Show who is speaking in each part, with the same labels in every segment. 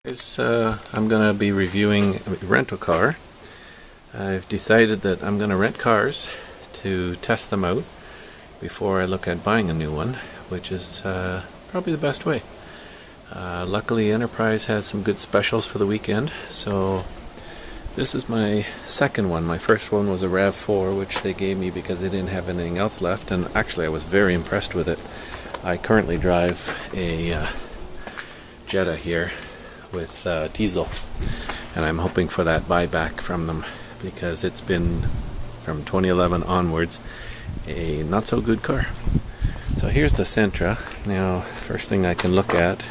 Speaker 1: I'm going to be reviewing a rental car. I've decided that I'm going to rent cars to test them out before I look at buying a new one, which is probably the best way. Luckily Enterprise has some good specials for the weekend, so this is my second one. My first one was a RAV4, which they gave me because they didn't have anything else left, and actually I was very impressed with it. I currently drive a Jetta here with diesel, and I'm hoping for that buyback from them because it's been, from 2011 onwards, a not so good car. So here's the Sentra. Now, first thing I can look at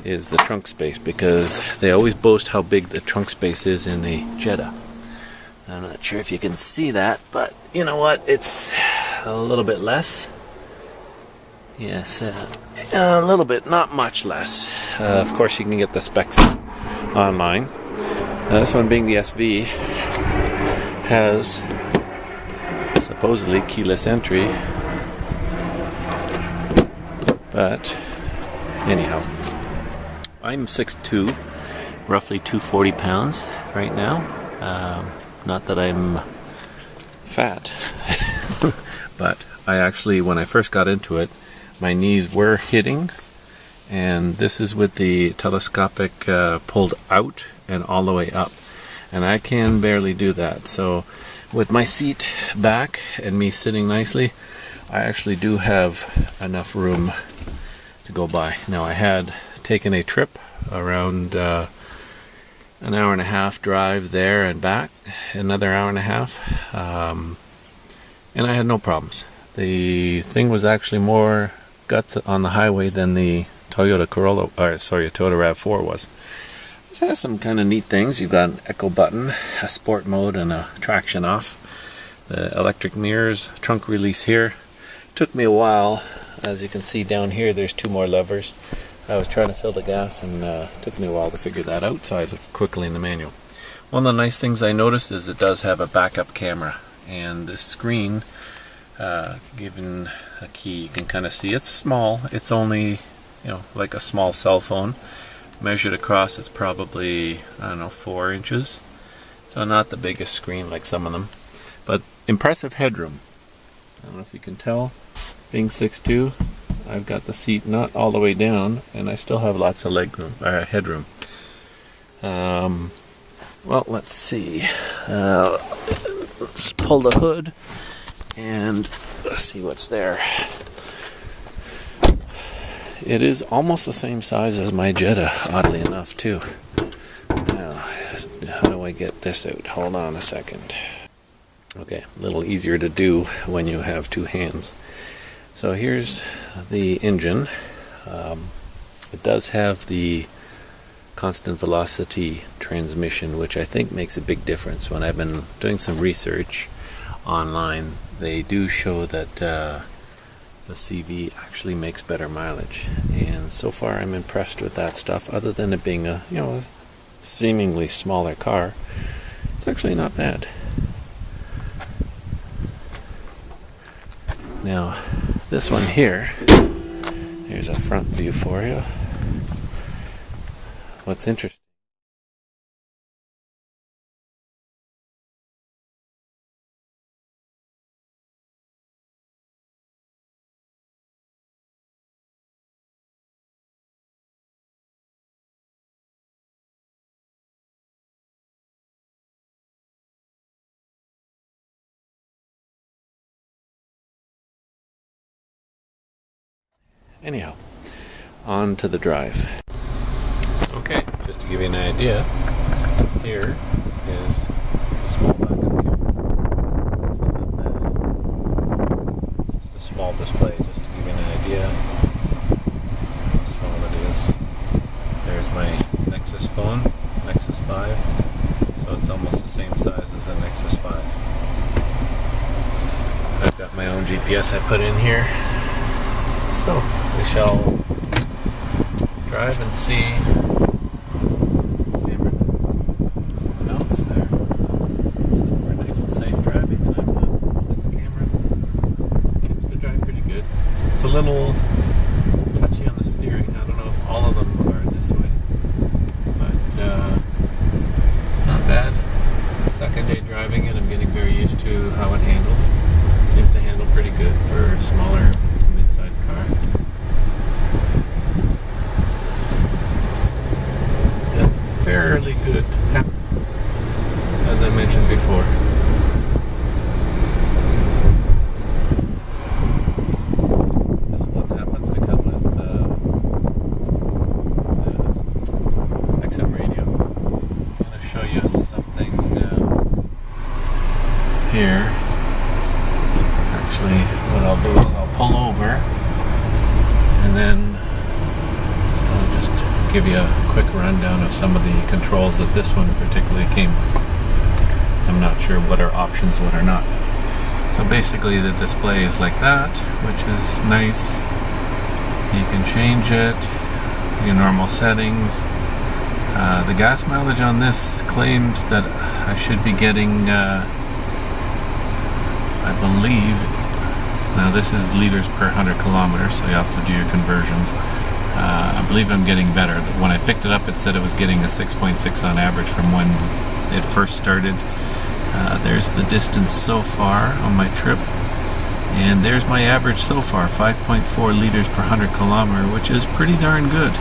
Speaker 1: is the trunk space, because they always boast how big the trunk space is in a Jetta. I'm not sure if you can see that, but you know what, it's a little bit less. Yes, a little bit, not much less. Of course, you can get the specs online. This one, being the SV, has supposedly keyless entry, but anyhow, I'm 6'2", roughly 240 pounds right now. Not that I'm fat, but I actually, when I first got into it, my knees were hitting, and this is with the telescopic pulled out and all the way up, and I can barely do that. So with my seat back and me sitting nicely, I actually do have enough room to go by. Now, I had taken a trip around an hour and a half drive there and back, another hour and a half, and I had no problems. The thing was actually more guts on the highway than the Toyota RAV4 was. It has some kind of neat things. You've got an echo button, a sport mode, and a traction off. The electric mirrors, trunk release here. Took me a while. As you can see down here, there's two more levers. I was trying to fill the gas, and took me a while to figure that out, so I was quickly in the manual. One of the nice things I noticed is it does have a backup camera, and the screen, given a key, you can kind of see it's small. It's only, like a small cell phone. Measured across, it's probably, 4 inches. So not the biggest screen like some of them, but impressive headroom. I don't know if you can tell, being 6'2", I've got the seat not all the way down, and I still have lots of headroom. Well, let's see. Let's pull the hood and let's see what's there. It is almost the same size as my Jetta, oddly enough, too. Now, how do I get this out? Hold on a second. Okay, a little easier to do when you have two hands. So here's the engine. It does have the constant velocity transmission, which I think makes a big difference. When I've been doing some research online, they do show that the CV actually makes better mileage, and so far I'm impressed with that stuff. Other than it being a seemingly smaller car, it's actually not bad. Now, this one here, here's a front view for you. What's interesting, anyhow, on to the drive. Okay, just to give you an idea, here is a small backup camera. Actually not bad. Just a small display, just to give you an idea how small it is. There's my Nexus phone, Nexus 5, so it's almost the same size as the Nexus 5. I've got my own GPS I put in here. So, we shall drive and see something else there. So we're nice and safe driving, and I'm not holding the camera. It seems to drive pretty good. It's a little touchy on the steering. I don't know if all of them are this way. fairly good pep, as I mentioned before. This one happens to come with XM radio. I'm going to show you something here. Actually, what I'll do is I'll pull over and then I'll just give you a quick rundown of some of the controls that this one particularly came with. So I'm not sure what are options, what are not. So basically the display is like that, which is nice. You can change it, your normal settings. The gas mileage on this claims that I should be getting, I believe, now this is liters per 100 kilometers, so you have to do your conversions. I believe I'm getting better. When I picked it up, it said it was getting a 6.6 on average from when it first started. There's the distance so far on my trip, and there's my average so far, 5.4 liters per 100 kilometer, which is pretty darn good.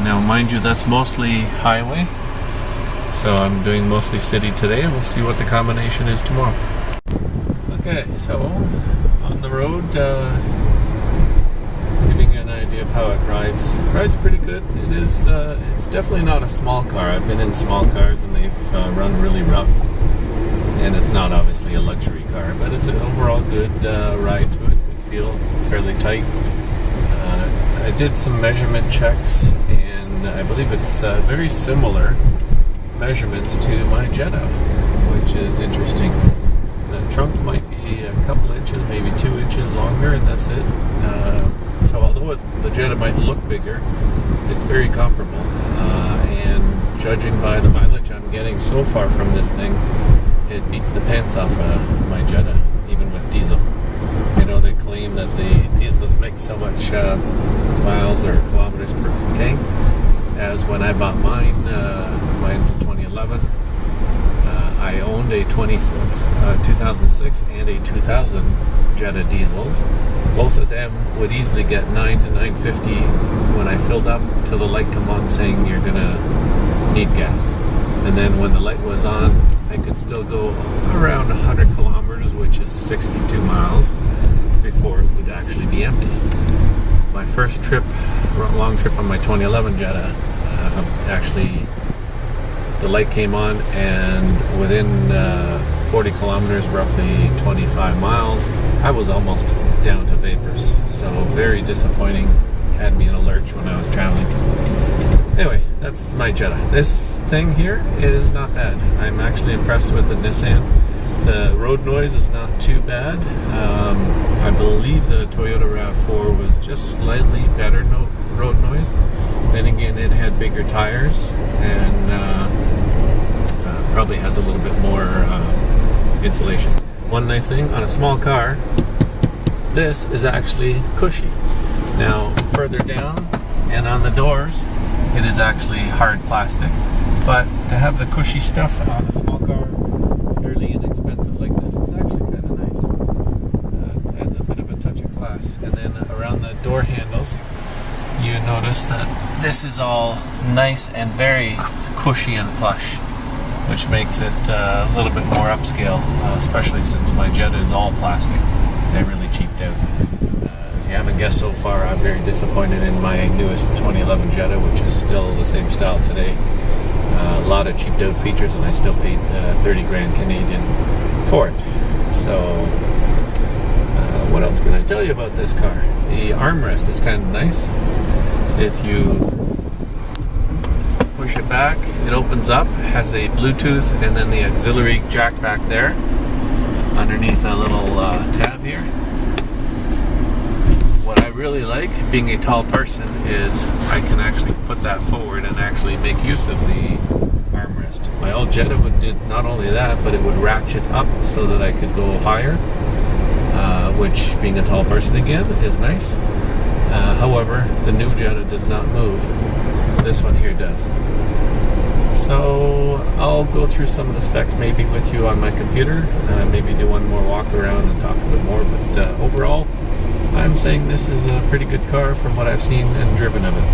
Speaker 1: Now mind you, that's mostly highway, so I'm doing mostly city today, and we'll see what the combination is tomorrow. Okay, so on the road, giving you an idea of how it rides. It rides pretty good. It is. It's definitely not a small car. I've been in small cars and they've run really rough. And it's not obviously a luxury car, but it's an overall good ride to it. Good feel, fairly tight. I did some measurement checks, and I believe it's very similar measurements to my Jetta, which is interesting. The trunk might be a couple inches, maybe 2 inches longer, and that's it. So although the Jetta might look bigger, it's very comparable. And judging by the mileage I'm getting so far from this thing, it beats the pants off my Jetta, even with diesel. You know, they claim that the diesels make so much miles or kilometers per tank as when I bought mine. Mine's a 2011. I owned a 2006 and a 2000 Jetta diesels. Both of them would easily get 9 to 950 when I filled up till the light come on saying you're gonna need gas. And then when the light was on, I could still go around 100 kilometers, which is 62 miles, before it would actually be empty. My first trip, long trip on my 2011 Jetta, actually the light came on, and within 40 kilometers, roughly 25 miles, I was almost down to vapors. So very disappointing. Had me in a lurch when I was traveling. Anyway, that's my Jetta. This thing here is not bad. I'm actually impressed with the Nissan. The road noise is not too bad. I believe the Toyota RAV4 was just slightly better road noise. Then again, it had bigger tires and probably has a little bit more insulation. One nice thing, on a small car, this is actually cushy. Now, further down and on the doors, it is actually hard plastic. But to have the cushy stuff on a small car, fairly inexpensive like this, is actually kind of nice. Adds a bit of a touch of class. And then around the door handles, you notice that this is all nice and very cushy and plush, which makes it a little bit more upscale, especially since my Jetta is all plastic. They really cheaped out. If you haven't guessed so far, I'm very disappointed in my newest 2011 Jetta, which is still the same style today. A lot of cheaped out features, and I still paid 30 grand Canadian for it. So, what else can I tell you about this car? The armrest is kind of nice. If you push it back, it opens up, has a Bluetooth and then the auxiliary jack back there underneath a little tab here. What I really like, being a tall person, is I can actually put that forward and actually make use of the armrest. My old Jetta did not only that, but it would ratchet up so that I could go higher, which, being a tall person again, is nice. However, the new Jetta does not move. This one here does. So I'll go through some of the specs maybe with you on my computer, maybe do one more walk around and talk a bit more, but overall I'm saying this is a pretty good car from what I've seen and driven of it.